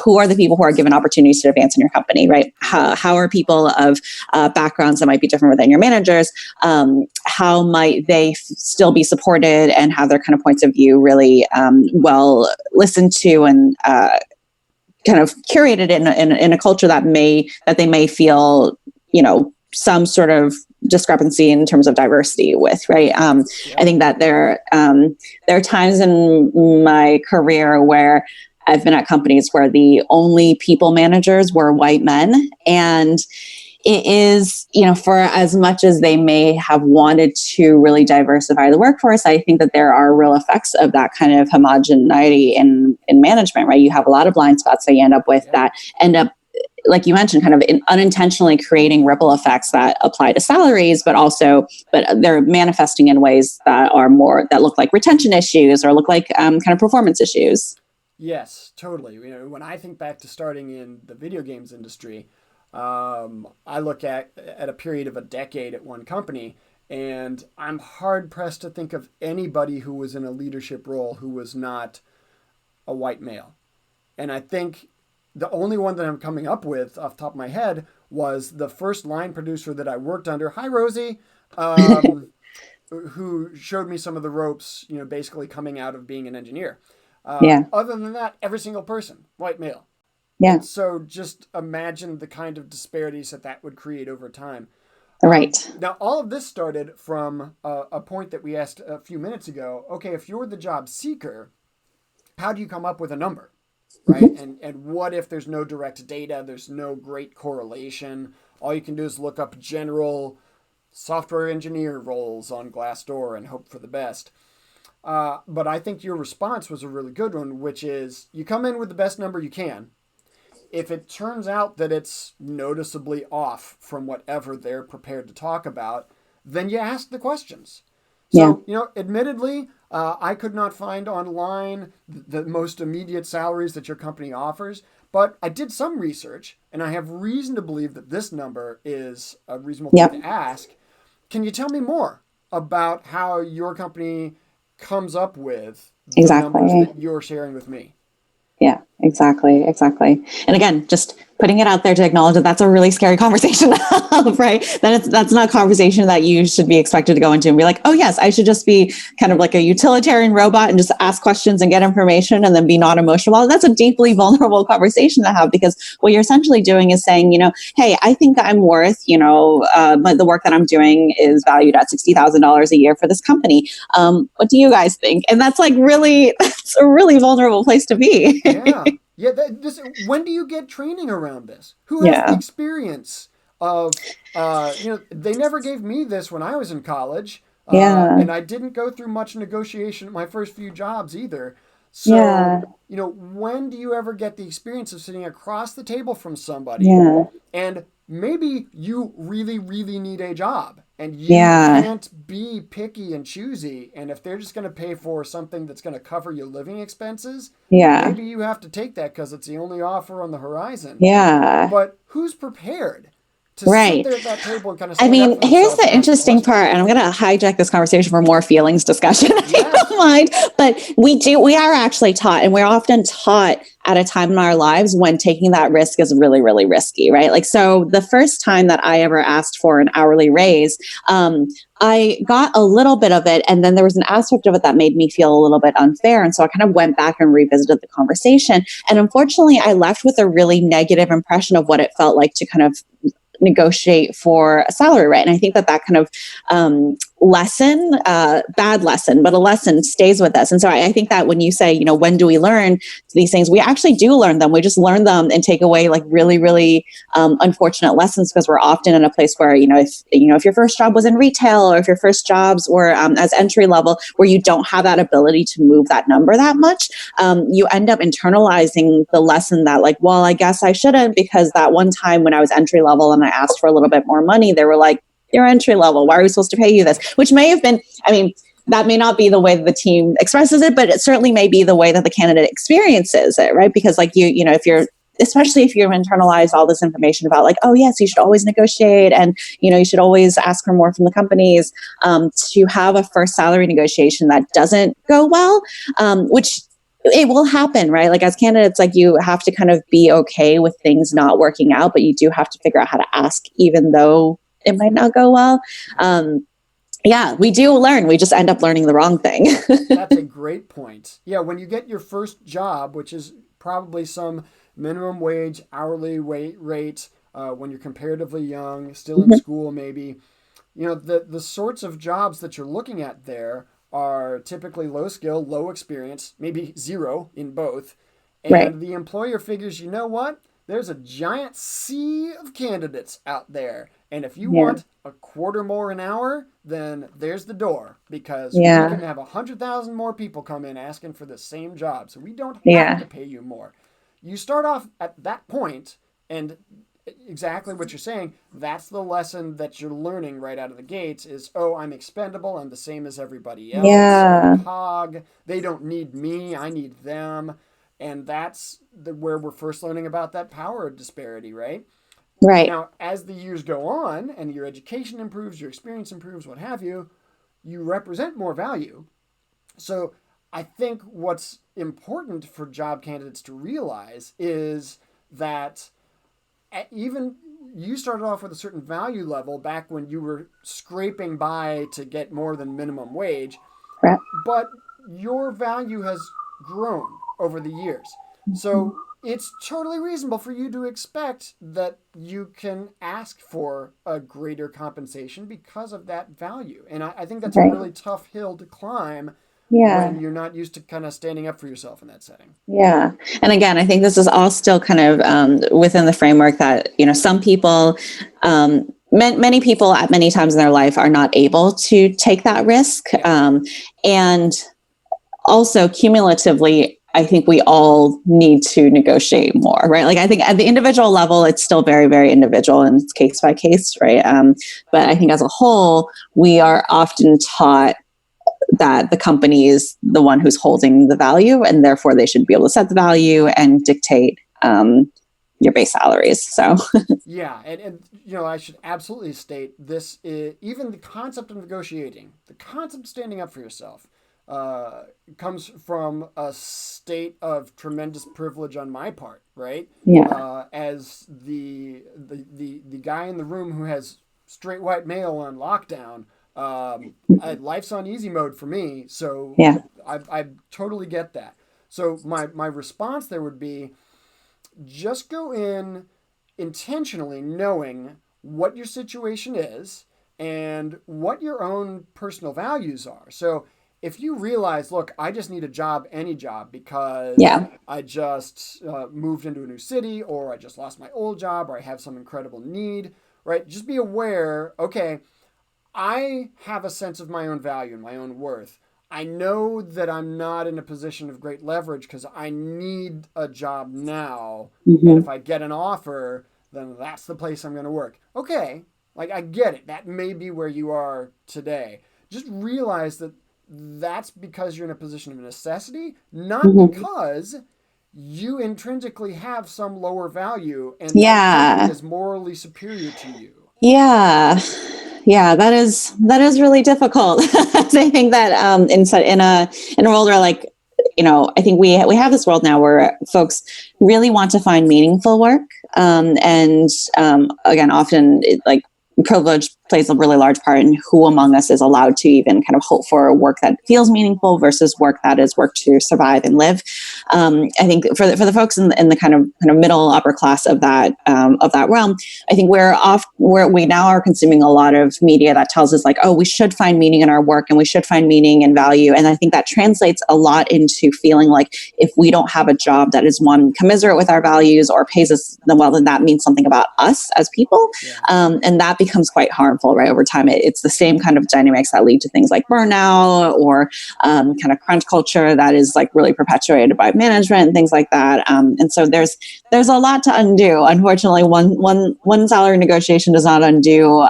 who are the people who are given opportunities to advance in your company, right? How are people of backgrounds that might be different within your managers? How might they still be supported and have their kind of points of view really well listened to and kind of curated in a culture that they may feel, some sort of discrepancy in terms of diversity with, right? I think that there are times in my career where I've been at companies where the only people managers were white men. And it is, for as much as they may have wanted to really diversify the workforce, I think that there are real effects of that kind of homogeneity in management, right? You have a lot of blind spots that you end up with that end up, like you mentioned, kind of unintentionally creating ripple effects that apply to salaries, but they're manifesting in ways that look like retention issues or look like kind of performance issues. Yes, totally. When I think back to starting in the video games industry, I look at a period of a decade at one company, and I'm hard pressed to think of anybody who was in a leadership role who was not a white male. And I think the only one that I'm coming up with off the top of my head was the first line producer that I worked under. Hi, Rosie. Who showed me some of the ropes, basically coming out of being an engineer. Other than that, every single person, white male. Yeah. And so just imagine the kind of disparities that would create over time. Right. Now, all of this started from a point that we asked a few minutes ago. Okay, if you're the job seeker, how do you come up with a number? Right? And what if there's no direct data? There's no great correlation. All you can do is look up general software engineer roles on Glassdoor and hope for the best. But I think your response was a really good one, which is you come in with the best number you can. If it turns out that it's noticeably off from whatever they're prepared to talk about, then you ask the questions. So, admittedly, I could not find online the most immediate salaries that your company offers, but I did some research, and I have reason to believe that this number is a reasonable thing to ask. Can you tell me more about how your company comes up with the numbers that you're sharing with me? Yeah, exactly. And again, just putting it out there to acknowledge that that's a really scary conversation, right? That's not a conversation that you should be expected to go into and be like, oh yes, I should just be kind of like a utilitarian robot and just ask questions and get information and then be not emotional. That's a deeply vulnerable conversation to have, because what you're essentially doing is saying, hey, I think I'm worth, the work that I'm doing is valued at $60,000 a year for this company. What do you guys think? And that's like that's a really vulnerable place to be. Yeah. When do you get training around this? Who has the experience of, they never gave me this when I was in college. And I didn't go through much negotiation at my first few jobs either. So, when do you ever get the experience of sitting across the table from somebody and maybe you really, really need a job and you can't be picky and choosy. And if they're just going to pay for something that's going to cover your living expenses, maybe you have to take that because it's the only offer on the horizon. But who's prepared to sit there at that table and kind of stand up for here's the interesting part, and I'm going to hijack this conversation for more feelings discussion. If you don't mind, but we are actually taught, and we're often taught at a time in our lives when taking that risk is really, really risky, right? Like, so the first time that I ever asked for an hourly raise, I got a little bit of it, and then there was an aspect of it that made me feel a little bit unfair. And so I kind of went back and revisited the conversation. And unfortunately, I left with a really negative impression of what it felt like to kind of negotiate for a salary, right? And I think that kind of lesson, bad lesson, but a lesson stays with us. And so I think that when you say, when do we learn these things, we actually do learn them. We just learn them and take away like really, really unfortunate lessons, because we're often in a place where, if your first job was in retail, or if your first jobs were as entry level, where you don't have that ability to move that number that much, you end up internalizing the lesson that like, well, I guess I shouldn't, because that one time when I was entry level and I asked for a little bit more money, they were like, you're entry level. Why are we supposed to pay you this? Which may have been, that may not be the way that the team expresses it, but it certainly may be the way that the candidate experiences it, right? Because like especially if you've internalized all this information about like, oh yes, you should always negotiate, and you should always ask for more from the companies, to have a first salary negotiation that doesn't go well, which it will happen, right? Like as candidates, like you have to kind of be okay with things not working out, but you do have to figure out how to ask, even though it might not go well. Yeah, we do learn. We just end up learning the wrong thing. That's a great point. Yeah, when you get your first job, which is probably some minimum wage, hourly rate, when you're comparatively young, still in school maybe, the sorts of jobs that you're looking at there are typically low skill, low experience, maybe zero in both. And Right. the employer figures, you know what? There's a giant sea of candidates out there. And if you Yeah. want a quarter more an hour, then there's the door, because we Yeah. can have 100,000 more people come in asking for the same job. So we don't have Yeah. to pay you more. You start off at that point, and exactly what you're saying, that's the lesson that you're learning right out of the gates is, oh, I'm expendable. I'm the same as everybody else. Yeah. I'm a cog. They don't need me. I need them. And that's where we're first learning about that power disparity, right? Right. Now, as the years go on and your education improves, your experience improves, what have you, you represent more value. So I think what's important for job candidates to realize is that even you started off with a certain value level back when you were scraping by to get more than minimum wage, Right. but your value has grown over the years. So it's totally reasonable for you to expect that you can ask for a greater compensation because of that value. And I think that's a Right. really tough hill to climb Yeah. when you're not used to kind of standing up for yourself in that setting. Yeah. And again, I think this is all still kind of within the framework that, some people, many people at many times in their life are not able to take that risk. And also cumulatively, I think we all need to negotiate more, right? Like I think at the individual level, it's still very, very individual and it's case by case, right? But I think as a whole, we are often taught that the company is the one who's holding the value, and therefore they should be able to set the value and dictate your base salaries. So Yeah, and I should absolutely state this: even the concept of negotiating, the concept of standing up for yourself, comes from a state of tremendous privilege on my part, right? yeah, As the guy in the room who has straight white male on lockdown, life's on easy mode for me. So yeah, I totally get that. So my response there would be, just go in intentionally knowing what your situation is and what your own personal values are. So if you realize, look, I just need a job, any job, because yeah, I just moved into a new city, or I just lost my old job, or I have some incredible need, right? Just be aware, okay, I have a sense of my own value and my own worth. I know that I'm not in a position of great leverage because I need a job now. And hmm if I get an offer, then that's the place I'm going to work. Okay, like I get it. That may be where you are today. Just realize that that's because you're in a position of necessity, not hmm because you intrinsically have some lower value and that company yeah, is morally superior to you. yeah. Yeah, that is really difficult. I think that in a world where like I think we have this world now where folks really want to find meaningful work, and again, often like privileged plays a really large part in who among us is allowed to even kind of hope for work that feels meaningful versus work that is work to survive and live. I think for the folks in the kind of middle upper class of that realm, I think we now are consuming a lot of media that tells us like, oh, we should find meaning in our work and we should find meaning and value. And I think that translates a lot into feeling like if we don't have a job that is one commiserate with our values or pays us well, then that means something about us as people. Yeah. And that becomes quite harmful, right? Over time, it's the same kind of dynamics that lead to things like burnout or kind of crunch culture that is like really perpetuated by management and things like that. And so there's a lot to undo. Unfortunately, one salary negotiation does not undo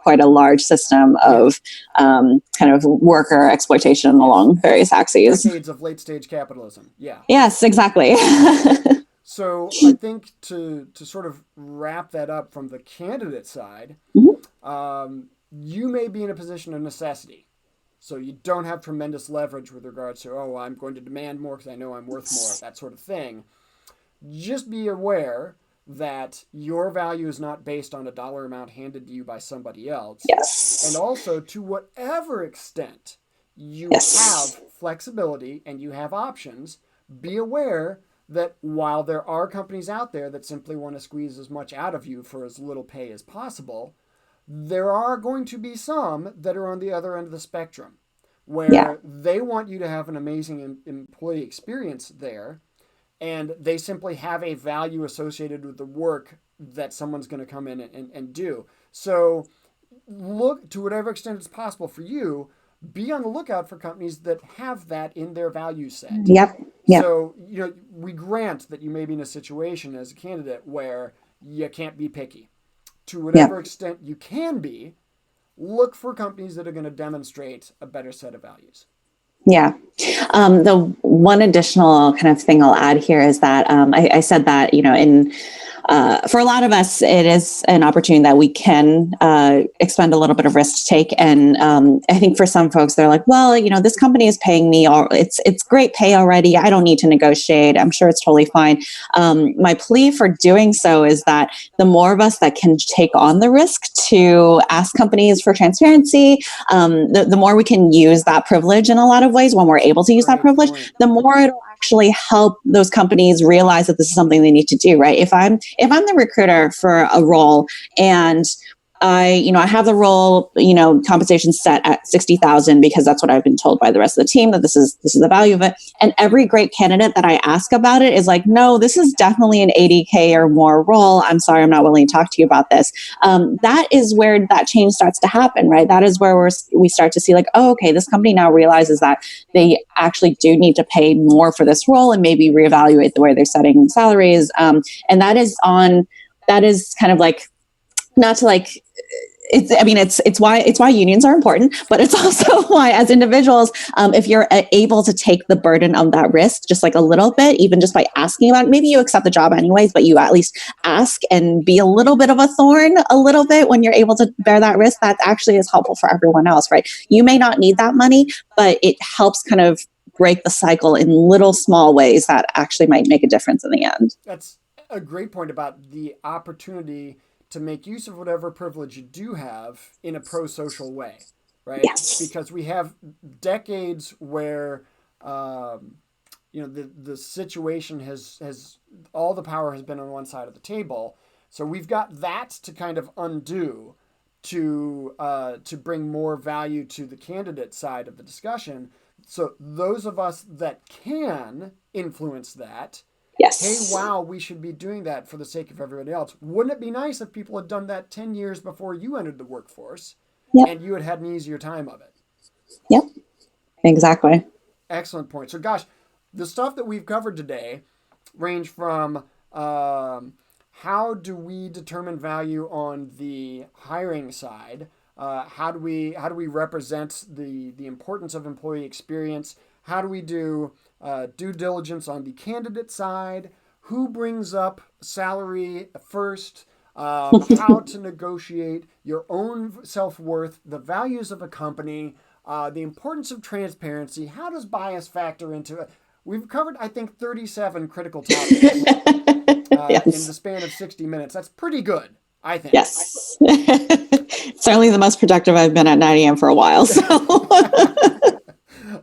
quite a large system of kind of worker exploitation along various axes. Decades of late stage capitalism. Yeah. Yes, exactly. So I think to sort of wrap that up from the candidate side, you may be in a position of necessity. So you don't have tremendous leverage with regards to, oh, I'm going to demand more because I know I'm worth more, that sort of thing. Just be aware that your value is not based on a dollar amount handed to you by somebody else. Yes. And also, to whatever extent you have flexibility and you have options, be aware that while there are companies out there that simply want to squeeze as much out of you for as little pay as possible, there are going to be some that are on the other end of the spectrum where they want you to have an amazing employee experience there, and they simply have a value associated with the work that someone's going to come in and do. So look, to whatever extent it's possible for you, be on the lookout for companies that have that in their value set. Yep. So, we grant that you may be in a situation as a candidate where you can't be picky. To whatever extent you can be, look for companies that are going to demonstrate a better set of values. Yeah. The one additional kind of thing I'll add here is that I said that, for a lot of us, it is an opportunity that we can expend a little bit of risk to take. And I think for some folks, they're like, well, this company is paying me. It's great pay already. I don't need to negotiate. I'm sure it's totally fine. My plea for doing so is that the more of us that can take on the risk to ask companies for transparency, the more we can use that privilege in a lot of ways when we're able to use that privilege, the more it'll actually help those companies realize that this is something they need to do, right? If I'm the recruiter for a role and I have the role, compensation set at 60,000 because that's what I've been told by the rest of the team that this is the value of it. And every great candidate that I ask about it is like, no, this is definitely an 80K or more role. I'm sorry, I'm not willing to talk to you about this. That is where that change starts to happen, right? That is where we start to see like, oh, okay, this company now realizes that they actually do need to pay more for this role and maybe reevaluate the way they're setting salaries. And that is kind of like, not to like, it's why unions are important, but it's also why as individuals, if you're able to take the burden of that risk just like a little bit, even just by asking about it, maybe you accept the job anyways, but you at least ask and be a little bit of a thorn a little bit when you're able to bear that risk, that actually is helpful for everyone else, right? You may not need that money, but it helps kind of break the cycle in little small ways that actually might make a difference in the end. That's a great point about the opportunity to make use of whatever privilege you do have in a pro-social way, right? Yes. Because we have decades where, the situation has all the power has been on one side of the table. So we've got that to kind of undo to bring more value to the candidate side of the discussion. So those of us that can influence that, yes. Hey, wow, we should be doing that for the sake of everybody else. Wouldn't it be nice if people had done that 10 years before you entered the workforce and you had an easier time of it? Yep, exactly. Excellent point. So, gosh, the stuff that we've covered today range from how do we determine value on the hiring side? How do we represent the importance of employee experience? How do we do due diligence on the candidate side? Who brings up salary first? How to negotiate your own self-worth, the values of a company, the importance of transparency. How does bias factor into it? We've covered, I think, 37 critical topics yes. in the span of 60 minutes. That's pretty good. I think. Yes. Certainly the most productive I've been at 9 a.m. for a while. So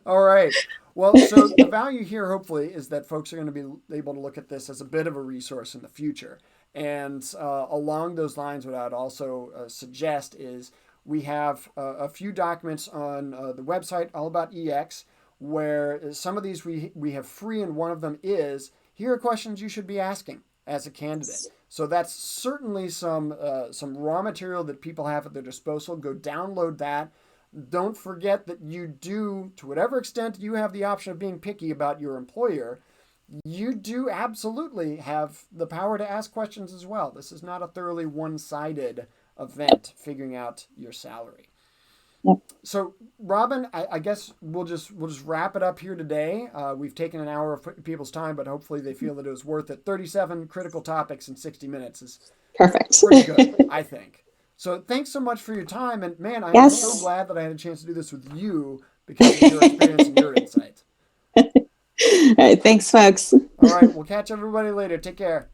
All right. Well, so the value here, hopefully, is that folks are going to be able to look at this as a bit of a resource in the future. And along those lines, what I'd also suggest is we have a few documents on the website all about EX, where some of these we have free, and one of them is here are questions you should be asking as a candidate. So that's certainly some raw material that people have at their disposal. Go download that. Don't forget that you do, to whatever extent you have the option of being picky about your employer, you do absolutely have the power to ask questions as well. This is not a thoroughly one-sided event figuring out your salary. yep. So, Robin, I guess we'll just wrap it up here today. We've taken an hour of people's time, but hopefully they feel that it was worth it. 37 critical topics in 60 minutes is Perfect. pretty good, I think. So, thanks so much for your time. And man, I'm so Yes. glad that I had a chance to do this with you because of your experience and your insights. All right. Thanks, folks. All right, we'll catch everybody later. Take care.